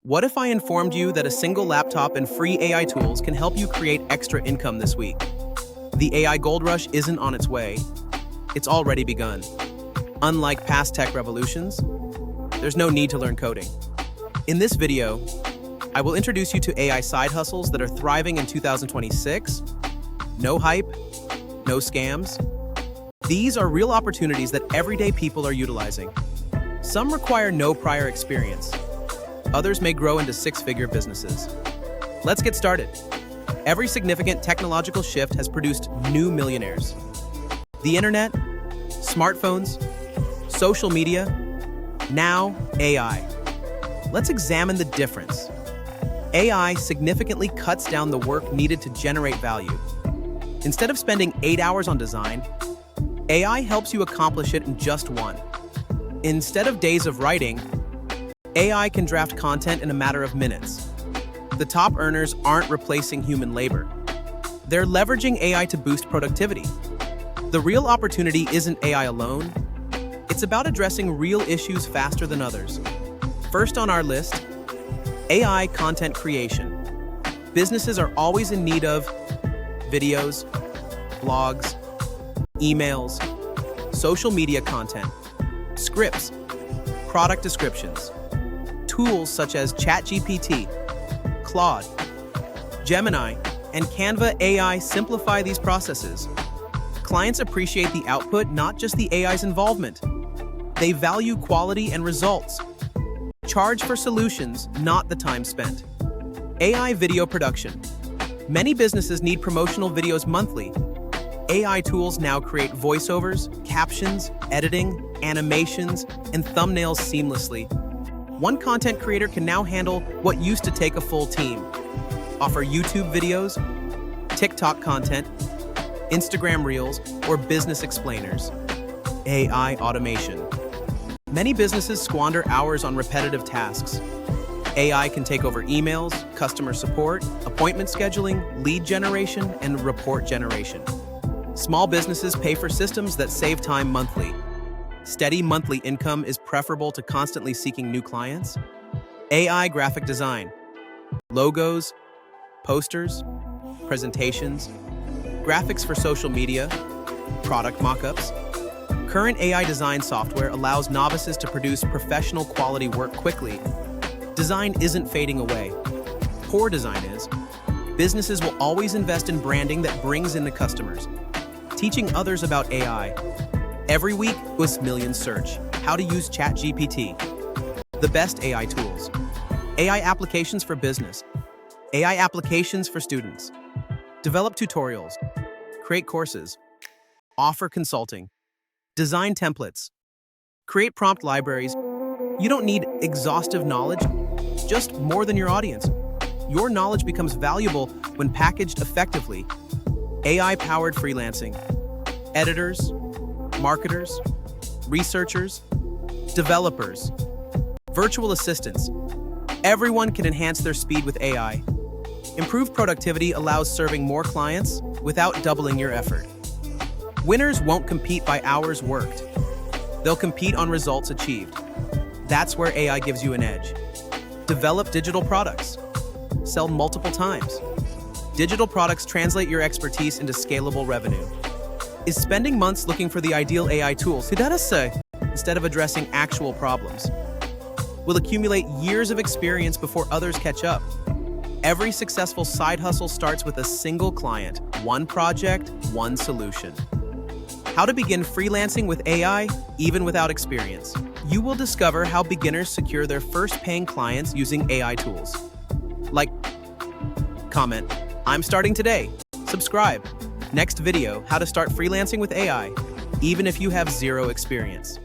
What if I informed you that a single laptop and free AI tools can help you create extra income this week? The AI gold rush isn't on its way. It's already begun. Unlike past tech revolutions, there's no need to learn coding. In this video, I will introduce you to AI side hustles that are thriving in 2026. No hype, no scams. These are real opportunities that everyday people are utilizing. Some require no prior experience. Others may grow into six-figure businesses. Let's get started. Every significant technological shift has produced new millionaires. The internet, smartphones, social media, now AI. Let's examine the difference. AI significantly cuts down the work needed to generate value. Instead of spending 8 hours on design, AI helps you accomplish it in just one. Instead of days of writing, AI can draft content in a matter of minutes. The top earners aren't replacing human labor. They're leveraging AI to boost productivity. The real opportunity isn't AI alone. It's about addressing real issues faster than others. First on our list, AI content creation. Businesses are always in need of videos, blogs, emails, social media content, scripts, product descriptions. Tools such as ChatGPT, Claude, Gemini, and Canva AI simplify these processes. Clients appreciate the output, not just the AI's involvement. They value quality and results. Charge for solutions, not the time spent. AI video production. Many businesses need promotional videos monthly. AI tools now create voiceovers, captions, editing, animations, and thumbnails seamlessly. One content creator can now handle what used to take a full team. Offer YouTube videos, TikTok content, Instagram Reels, or business explainers. AI automation. Many businesses squander hours on repetitive tasks. AI can take over emails, customer support, appointment scheduling, lead generation, and report generation. Small businesses pay for systems that save time monthly. Steady monthly income is preferable to constantly seeking new clients. AI graphic design. Logos, posters, presentations, graphics for social media, product mockups. Current AI design software allows novices to produce professional quality work quickly. Design isn't fading away. Poor design is. Businesses will always invest in branding that brings in the customers. Teaching others about AI. Every week, with Millions Search, how to use ChatGPT. The best AI tools. AI applications for business. AI applications for students. Develop tutorials. Create courses. Offer consulting. Design templates. Create prompt libraries. You don't need exhaustive knowledge, just more than your audience. Your knowledge becomes valuable when packaged effectively. AI-powered freelancing. Editors, marketers, researchers, developers, virtual assistants. Everyone can enhance their speed with AI. Improved productivity allows serving more clients without doubling your effort. Winners won't compete by hours worked. They'll compete on results achieved. That's where AI gives you an edge. Develop digital products. Sell multiple times. Digital products translate your expertise into scalable revenue. Is spending months looking for the ideal AI tools instead of addressing actual problems? Will accumulate years of experience before others catch up. Every successful side hustle starts with a single client, one project, one solution. How to begin freelancing with AI, even without experience. You will discover how beginners secure their first paying clients using AI tools. Like, comment, I'm starting today. Subscribe. Next video, how to start freelancing with AI, even if you have zero experience.